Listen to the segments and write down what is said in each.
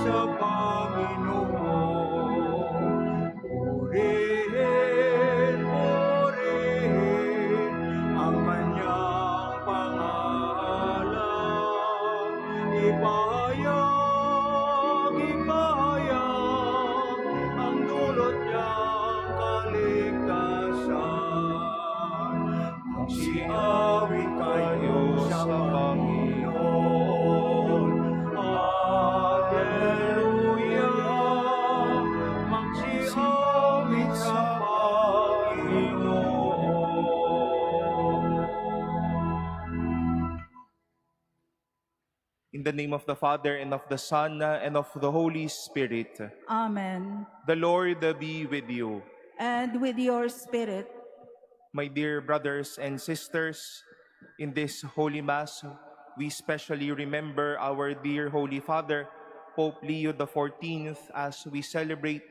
sa Panginoon. Purihin, purihin ang kanyang pangalan. Ipahayag, ipahayag ang dulot niyang kaligtasan. Magsiawit kayo sa Panginoon. Alleluia. Magsiawit sa Panginoon. In the name of the Father, and of the Son, and of the Holy Spirit. Amen. The Lord be with you. And with your spirit. My dear brothers and sisters, in this Holy Mass, we specially remember our dear Holy Father, Pope Leo XIV, as we celebrate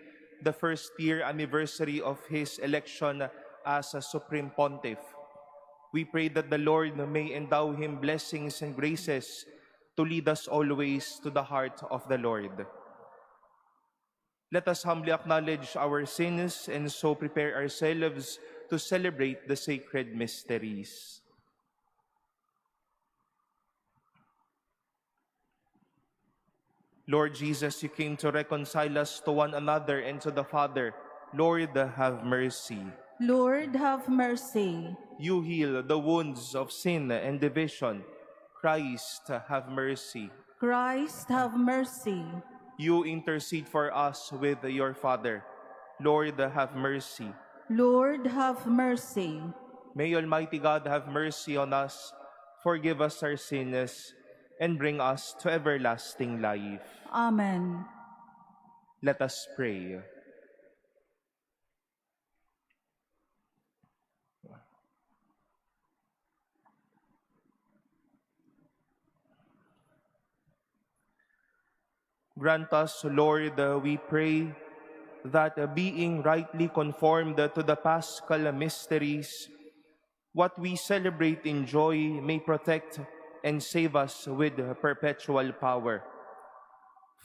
the first-year anniversary of his election as a Supreme Pontiff. We pray that the Lord may endow him blessings and graces to lead us always to the heart of the Lord. Let us humbly acknowledge our sins and so prepare ourselves to celebrate the sacred mysteries. Lord Jesus, you came to reconcile us to one another and to the Father. Lord, have mercy. Lord, have mercy. You heal the wounds of sin and division. Christ, have mercy. Christ, have mercy. You intercede for us with your Father. Lord, have mercy. Lord, have mercy. May Almighty God have mercy on us, forgive us our sins, and bring us to everlasting life. Amen. Let us pray. Grant us, Lord, we pray, that being rightly conformed to the Paschal mysteries, what we celebrate in joy may protect and save us with perpetual power.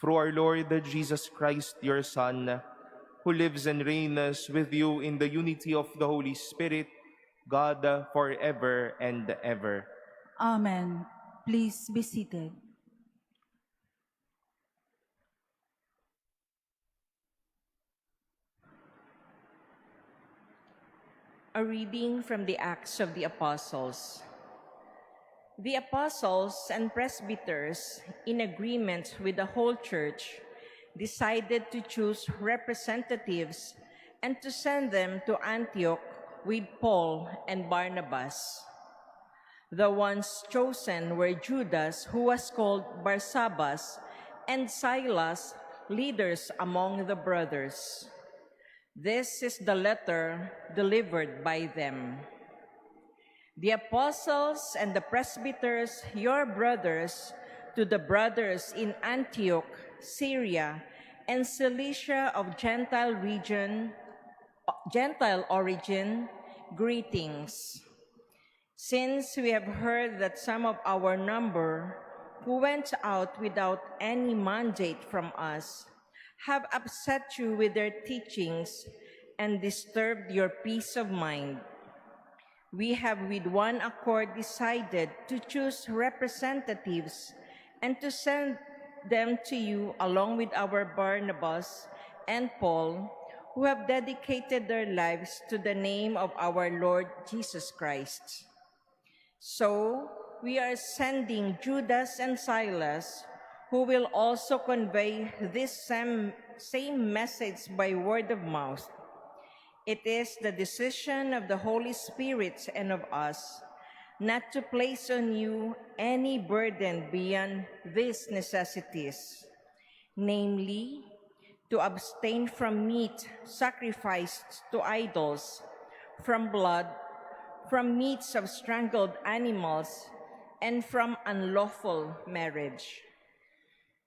Through our Lord Jesus Christ, your Son, who lives and reigns with you in the unity of the Holy Spirit, God, forever and ever. Amen. Please be seated. A reading from the Acts of the Apostles. The apostles and presbyters, in agreement with the whole church, decided to choose representatives and to send them to Antioch with Paul and Barnabas. The ones chosen were Judas, who was called Barsabbas, and Silas, leaders among the brothers. This is the letter delivered by them. The apostles and the presbyters, your brothers, to the brothers in Antioch, Syria, and Cilicia of Gentile origin, greetings. Since we have heard that some of our number who went out without any mandate from us have upset you with their teachings and disturbed your peace of mind, we have with one accord decided to choose representatives and to send them to you along with our Barnabas and Paul, who have dedicated their lives to the name of our Lord Jesus Christ. So we are sending Judas and Silas, who will also convey this same message by word of mouth. It is the decision of the Holy Spirit and of us not to place on you any burden beyond these necessities, namely, to abstain from meat sacrificed to idols, from blood, from meats of strangled animals, and from unlawful marriage.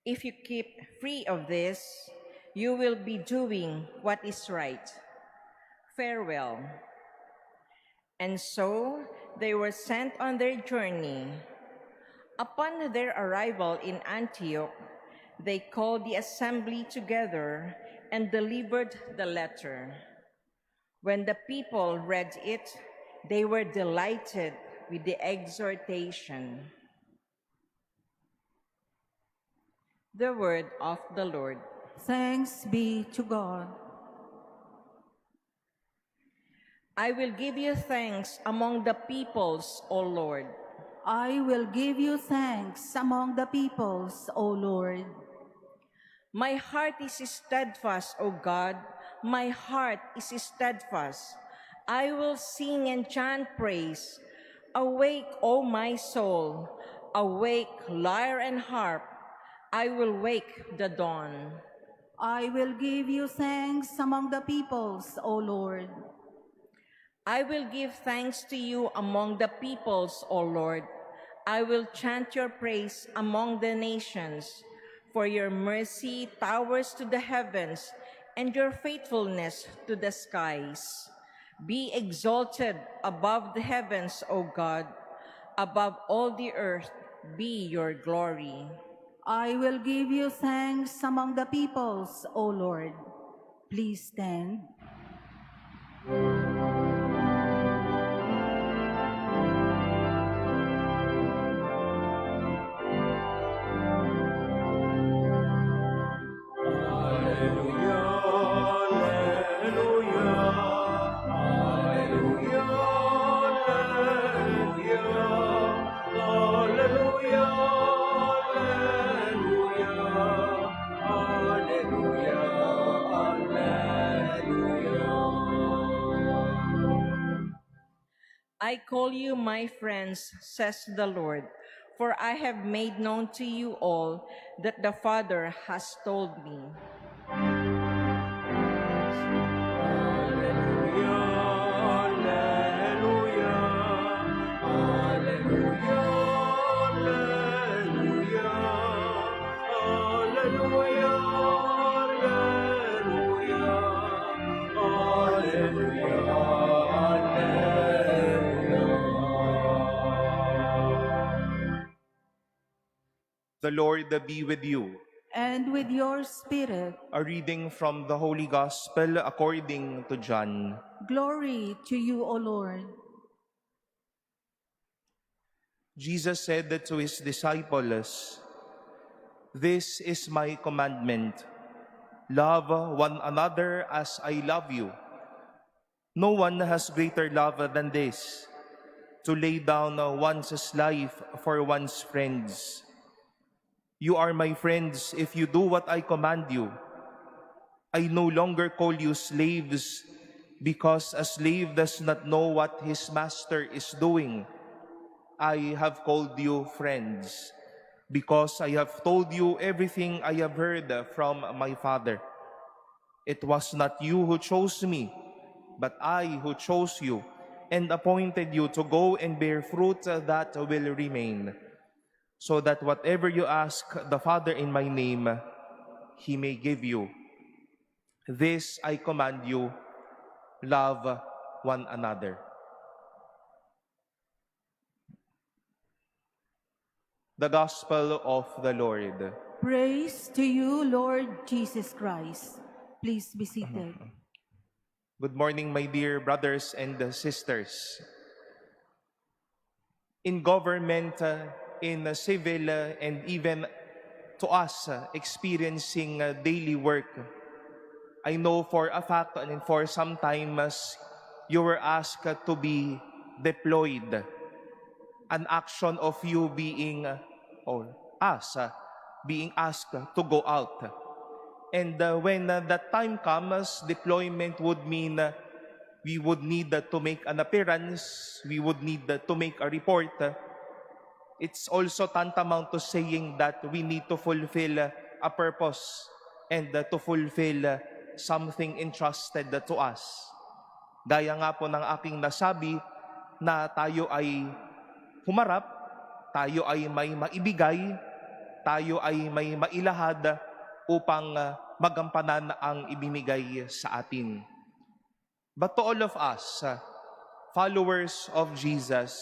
If you keep free of this, you will be doing what is right. Farewell. And so they were sent on their journey. Upon their arrival in Antioch, They called the assembly together and delivered the letter. When the people read it, they were delighted with the exhortation. The word of the Lord. Thanks be to God. I will give you thanks among the peoples, O Lord. I will give you thanks among the peoples, O Lord. My heart is steadfast, O God. My heart is steadfast. I will sing and chant praise. Awake, O my soul. Awake, lyre and harp. I will wake the dawn. I will give you thanks among the peoples, O Lord. I will give thanks to you among the peoples, O Lord. I will chant your praise among the nations. For your mercy towers to the heavens, and your faithfulness to the skies. Be exalted above the heavens, O God. Above all the earth be your glory. I will give you thanks among the peoples, O Lord. Please stand. I call you my friends, says the Lord, for I have made known to you all that the Father has told me. The Lord be with you. And with your spirit, A reading from the Holy Gospel according to John. glory to you, O Lord. Jesus said to his disciples, "This is my commandment. Love one another as I love you. No one has greater love than this, to lay down one's life for one's friends. You are my friends if you do what I command you. I no longer call you slaves, because a slave does not know what his master is doing. I have called you friends, because I have told you everything I have heard from my Father. It was not you who chose me, but I who chose you and appointed you to go and bear fruit that will remain, so that whatever you ask the Father in my name, He may give you. This I command you, love one another." The Gospel of the Lord. Praise to you, Lord Jesus Christ. Please be seated. Good morning, my dear brothers and sisters. In government, in civil, and even to us experiencing daily work, I know for a fact and for some time you were asked to be deployed. An action of you being, or us, being asked to go out. And when that time comes, deployment would mean we would need to make an appearance, we would need to make a report. It's also tantamount to saying that we need to fulfill a purpose and to fulfill something entrusted to us. Gaya nga po ng aking nasabi na tayo ay humarap, tayo ay may maibigay, tayo ay may mailahad upang magampanan ang ibinigay sa atin. But to all of us, followers of Jesus,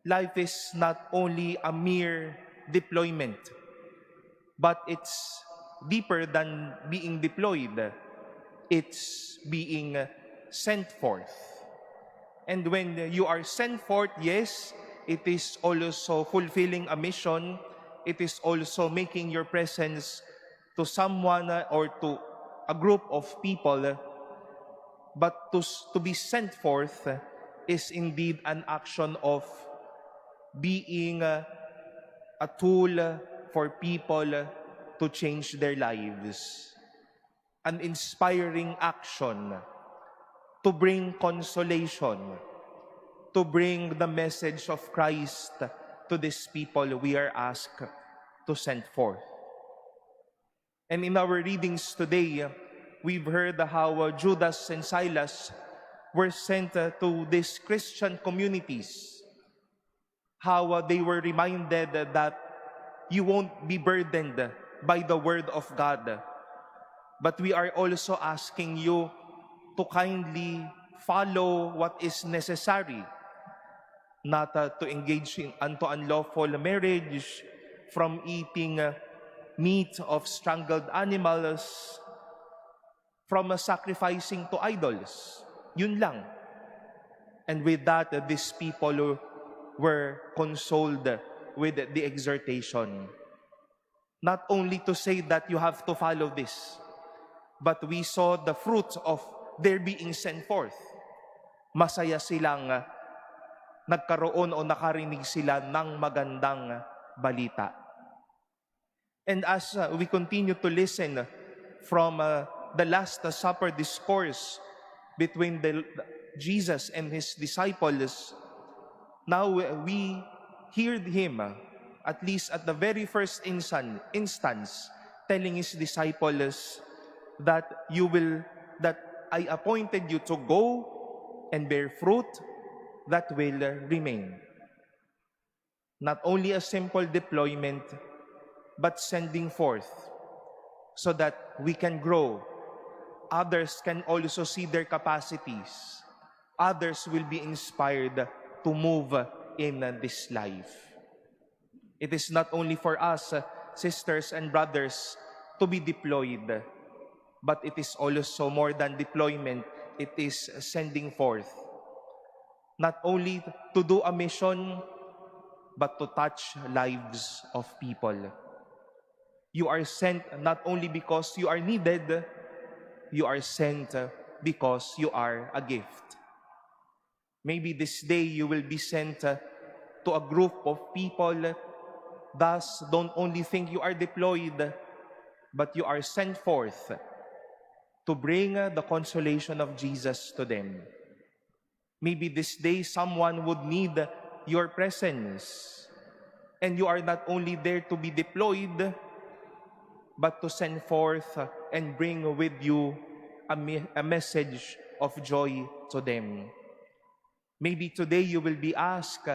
life is not only a mere deployment. but it's deeper than being deployed. It's being sent forth. And when you are sent forth, yes, it is also fulfilling a mission. It is also making your presence to someone or to a group of people. But to be sent forth is indeed an action of being a tool for people to change their lives. An inspiring action to bring consolation, to bring the message of Christ to these people we are asked to send forth. And in our readings today, we've heard how Judas and Silas were sent to these Christian communities, how they were reminded that you won't be burdened by the Word of God. But we are also asking you to kindly follow what is necessary, not to engage unto unlawful marriage, from eating meat of strangled animals, from sacrificing to idols. Yun lang. And with that, these people were consoled with the exhortation. Not only to say that you have to follow this, but we saw the fruit of their being sent forth. Masaya silang nagkaroon o nakarinig sila ng magandang balita. And as we continue to listen from the Last Supper discourse between Jesus and his disciples, now we heard him, at least at the very first instance, telling his disciples that I appointed you to go and bear fruit that will remain. Not only a simple deployment, but sending forth so that we can grow. Others can also see their capacities. Others will be inspired to move in this life. It is not only for us, sisters and brothers, to be deployed, but it is also more than deployment. It is sending forth. Not only to do a mission, but to touch lives of people. You are sent not only because you are needed, you are sent because you are a gift. Maybe this day you will be sent to a group of people. Thus, don't only think you are deployed, but you are sent forth to bring the consolation of Jesus to them. Maybe this day someone would need your presence, and you are not only there to be deployed, but to send forth and bring with you a message of joy to them. Maybe today you will be asked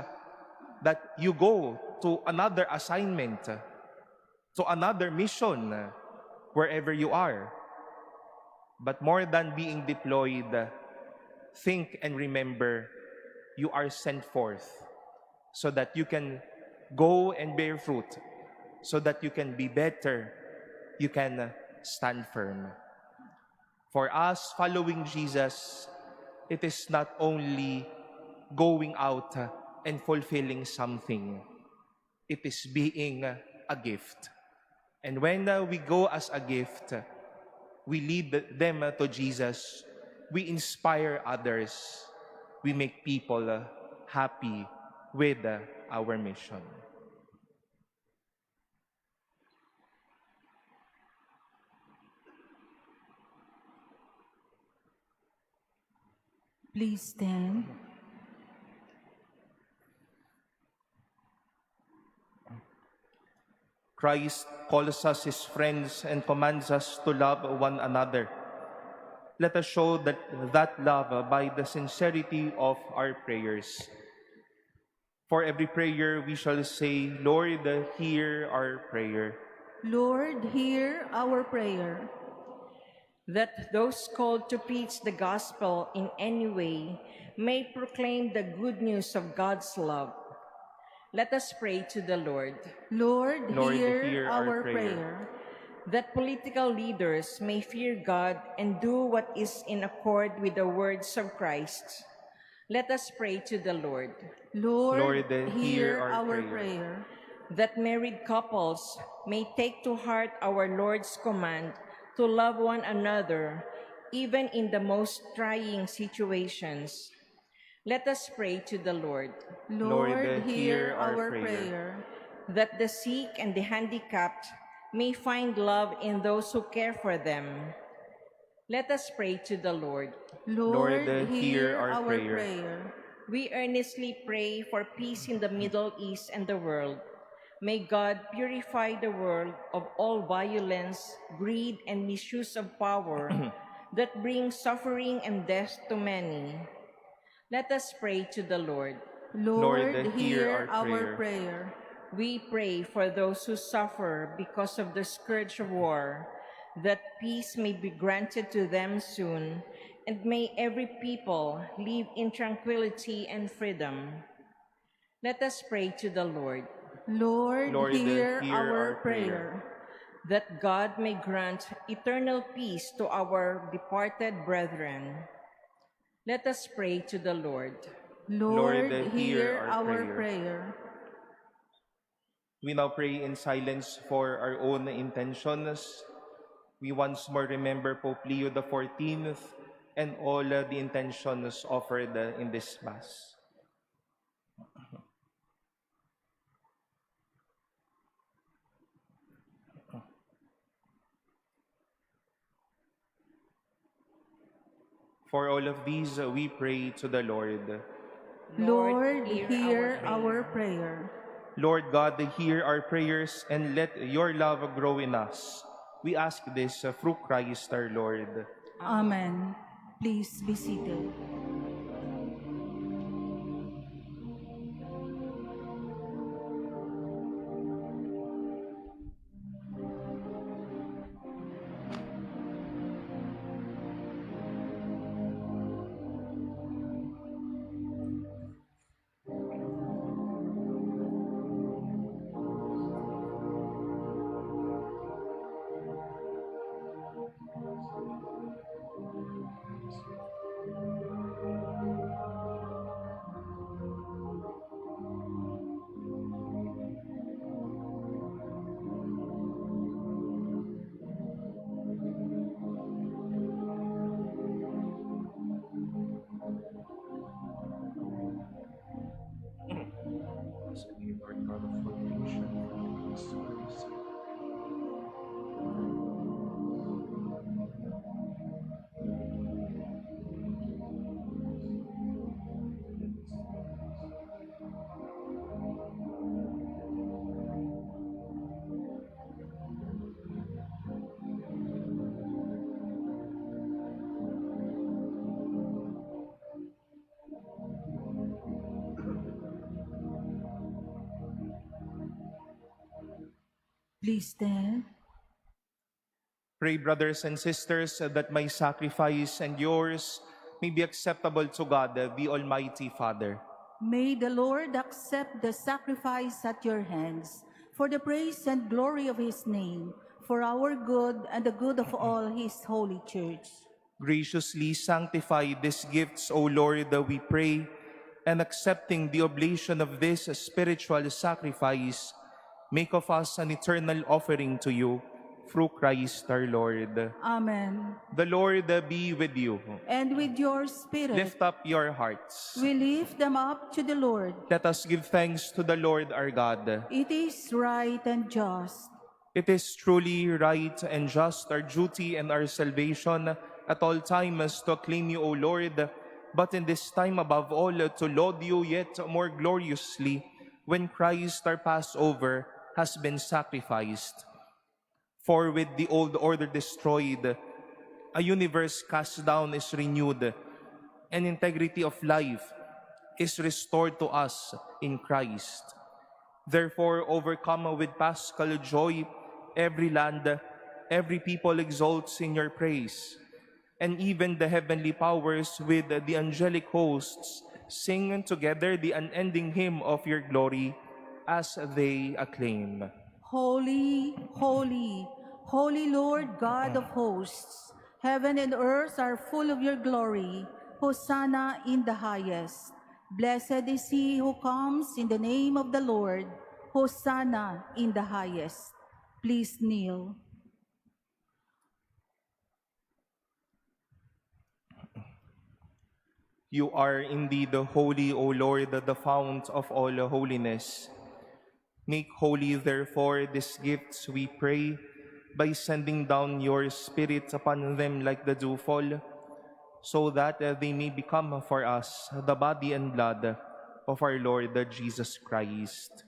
that you go to another assignment, to another mission, wherever you are. But more than being deployed, think and remember you are sent forth so that you can go and bear fruit, so that you can be better, you can stand firm. For us following Jesus, it is not only going out and fulfilling something, it is being a gift. And when we go as a gift, we lead them to Jesus, we inspire others, we make people happy with our mission. Please stand. Christ calls us his friends and commands us to love one another. Let us show that love by the sincerity of our prayers. For every prayer we shall say, Lord, hear our prayer. Lord, hear our prayer. That those called to preach the gospel in any way may proclaim the good news of God's love. Let us pray to the Lord. Lord, Lord, hear hear our our prayer. That political leaders may fear God and do what is in accord with the words of Christ. Let us pray to the Lord. Lord, Lord, hear hear our our prayer. prayer. That married couples may take to heart our Lord's command to love one another, even in the most trying situations. Let us pray to the Lord. Lord, hear hear our our prayer. prayer. That the sick and the handicapped may find love in those who care for them. Let us pray to the Lord. Lord, Lord, hear hear our our prayer. prayer. We earnestly pray for peace in the Middle East and the world. May God purify the world of all violence, greed, and misuse of power that brings suffering and death to many. Let us pray to the Lord. Lord, Lord, hear hear our our prayer. prayer. We pray for those who suffer because of the scourge of war, that peace may be granted to them soon, and may every people live in tranquility and freedom. Let us pray to the Lord. Lord, Lord, hear hear our our prayer. prayer. That God may grant eternal peace to our departed brethren. Let us pray to the Lord. Lord, Lord, hear hear our our prayer. prayer. We now pray in silence for our own intentions. We once more remember Pope Leo XIV and all the intentions offered in this Mass. For all of these, we pray to the Lord. Lord, hear hear our our prayer. Lord God, hear our prayers and let your love grow in us. We ask this through Christ our Lord. Amen. Please be seated. Please stand. Pray, brothers and sisters, that my sacrifice and yours may be acceptable to God, the Almighty Father. May the Lord accept the sacrifice at your hands for the praise and glory of his name, for our good and the good of all his holy church. Graciously sanctify these gifts, O Lord, we pray, and accepting the oblation of this spiritual sacrifice, make of us an eternal offering to you, through Christ our Lord. Amen. The Lord be with you. And with your spirit, Lift up your hearts. we lift them up to the Lord. Let us give thanks to the Lord our God. It is right and just. It is truly right and just, our duty and our salvation at all times to acclaim you, O Lord, but in this time above all to laud you yet more gloriously when Christ our Passover has been sacrificed. For with the old order destroyed, a universe cast down is renewed, and integrity of life is restored to us in Christ. Therefore, overcome with paschal joy, every land, every people exalts in your praise, and even the heavenly powers with the angelic hosts sing together the unending hymn of your glory, as they acclaim. Holy, holy, holy Lord God of hosts, heaven and earth are full of your glory. Hosanna in the highest. Blessed is he who comes in the name of the Lord. Hosanna in the highest. Please kneel. You are indeed holy, O Lord, the fount of all holiness. Make holy, therefore, these gifts, we pray, by sending down your Spirit upon them like the dewfall, so that they may become for us the body and blood of our Lord Jesus Christ.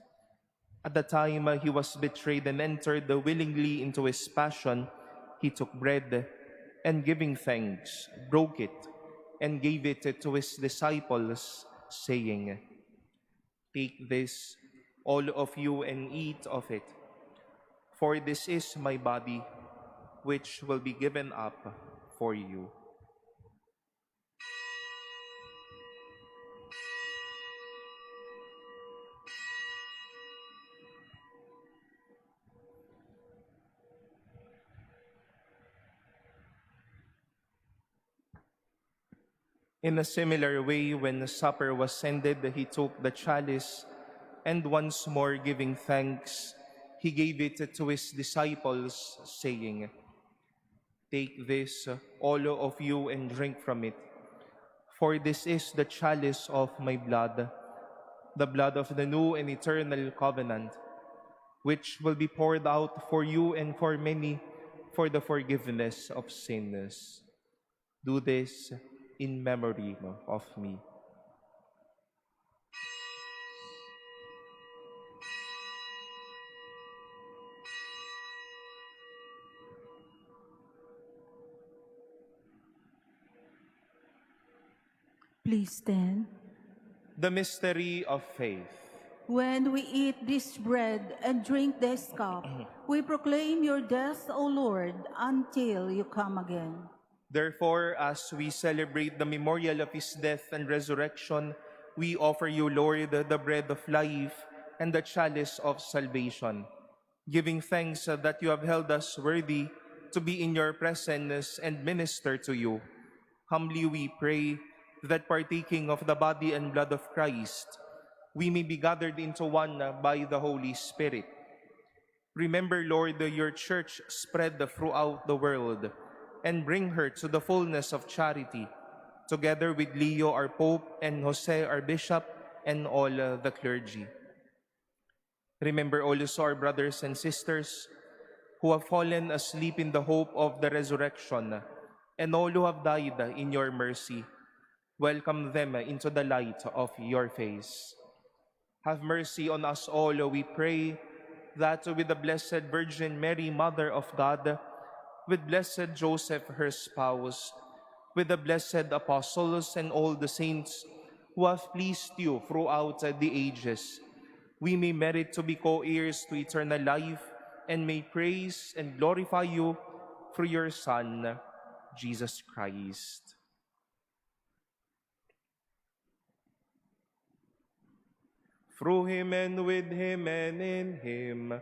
At the time he was betrayed and entered willingly into his passion, he took bread, and giving thanks, broke it, and gave it to his disciples, saying, "Take this, all of you, and eat of it, for this is my body, which will be given up for you." In a similar way, when the supper was ended, he took the chalice, and once more giving thanks, he gave it to his disciples, saying, "Take this, all of you, and drink from it, for this is the chalice of my blood, the blood of the new and eternal covenant, which will be poured out for you and for many for the forgiveness of sins. Do this in memory of me." Please stand. The mystery of faith. When we eat this bread and drink this cup, we proclaim your death, O Lord, until you come again. Therefore, as we celebrate the memorial of his death and resurrection, we offer you, Lord, the bread of life and the chalice of salvation, giving thanks that you have held us worthy to be in your presence and minister to you. Humbly we pray that partaking of the body and blood of Christ, we may be gathered into one by the Holy Spirit. Remember, Lord, your church spread throughout the world, and bring her to the fullness of charity, together with Leo, our Pope, and Jose, our Bishop, and all the clergy. Remember also our brothers and sisters who have fallen asleep in the hope of the resurrection, and all who have died in your mercy. Welcome them into the light of your face. Have mercy on us all, we pray, that with the Blessed Virgin Mary, Mother of God, with Blessed Joseph, her spouse, with the blessed apostles and all the saints who have pleased you throughout the ages, we may merit to be co-heirs to eternal life, and may praise and glorify you through your Son, Jesus Christ. Through him and with him and in him,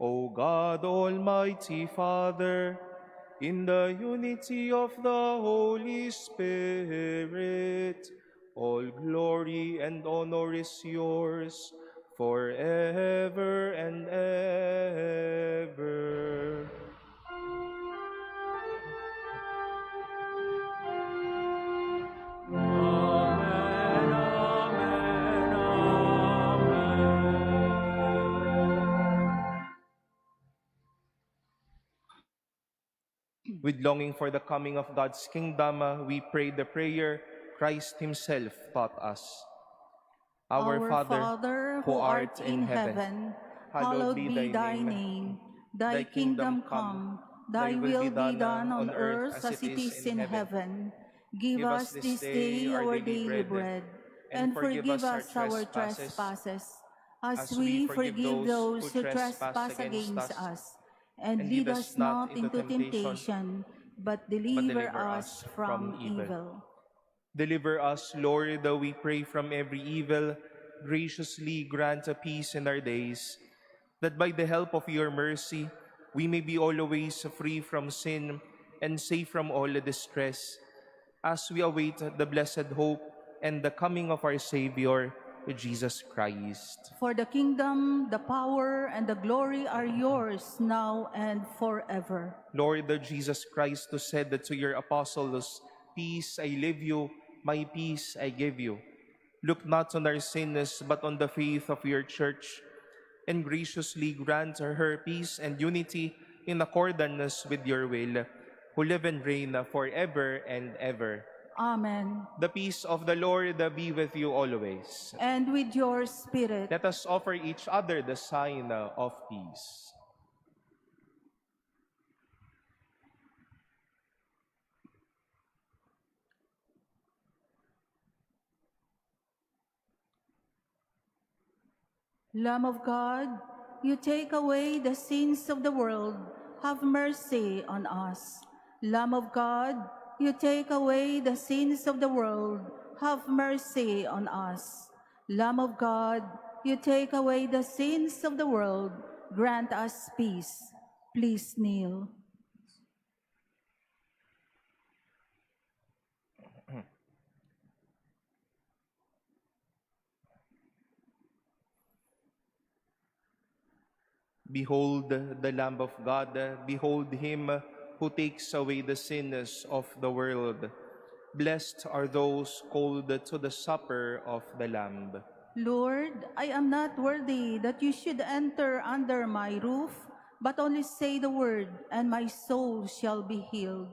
O God, Almighty Father, in the unity of the Holy Spirit, all glory and honor is yours forever and ever. Amen, amen, amen. With longing for the coming of God's kingdom, we pray the prayer Christ himself taught us. Our Father, who art in heaven, hallowed be thy name. Thy kingdom come, thy will be done on earth as it is in heaven. Give us this day our daily bread, and forgive us our trespasses, as we forgive those who trespass against us. And lead us not into temptation, but deliver us from evil. Deliver us, Lord, we pray, from every evil. graciously grant a peace in our days, that by the help of your mercy, we may be always free from sin and safe from all distress, as we await the blessed hope and the coming of our Savior, Jesus Christ. For the kingdom, the power, and the glory are yours now and forever. Lord Jesus Christ, who said that to your apostles, "Peace I leave you, my peace I give you," look not on our sins, but on the faith of your church, and graciously grant her peace and unity in accordance with your will, who live and reign forever and ever. Amen. The peace of the Lord be with you always. And with your spirit. Let us offer each other the sign of peace. Lamb of God, you take away the sins of the world, have mercy on us. Lamb of God, you take away the sins of the world, have mercy on us. Lamb of God, you take away the sins of the world, grant us peace. Please kneel. Behold the Lamb of God, behold him who takes away the sins of the world. Blessed are those called to the supper of the Lamb. Lord, I am not worthy that you should enter under my roof, but only say the word, and my soul shall be healed.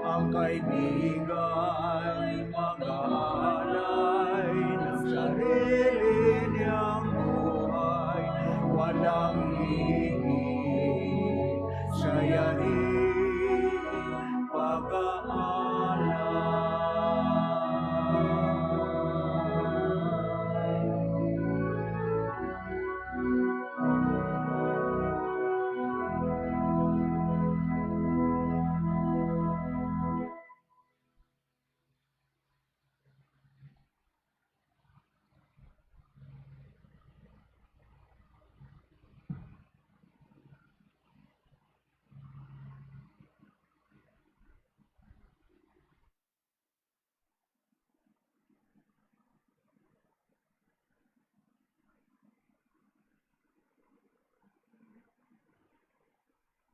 Ang kaibigan mag-aalay ng sarili niyang buhay, walang hihig, sayahin, pag-aalay.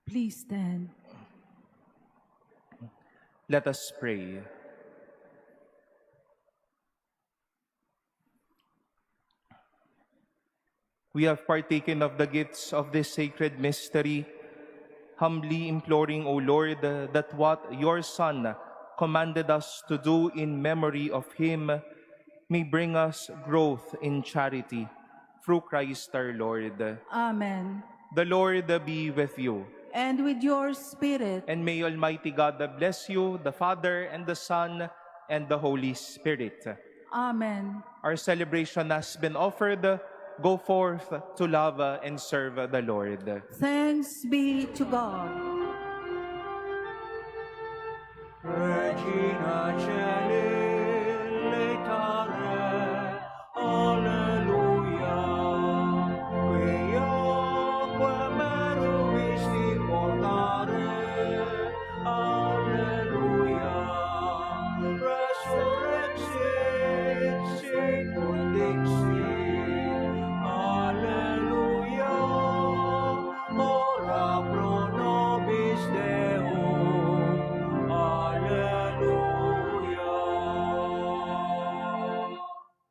Please stand. Let us pray. We have partaken of the gifts of this sacred mystery, humbly imploring, O Lord, that what your Son commanded us to do in memory of him may bring us growth in charity. Through Christ our Lord. Amen. The Lord be with you. And with your spirit. And may Almighty God bless you, the Father, and the Son, and the Holy Spirit. Amen. Our celebration has been offered. Go forth to love and serve the Lord. Thanks be to God.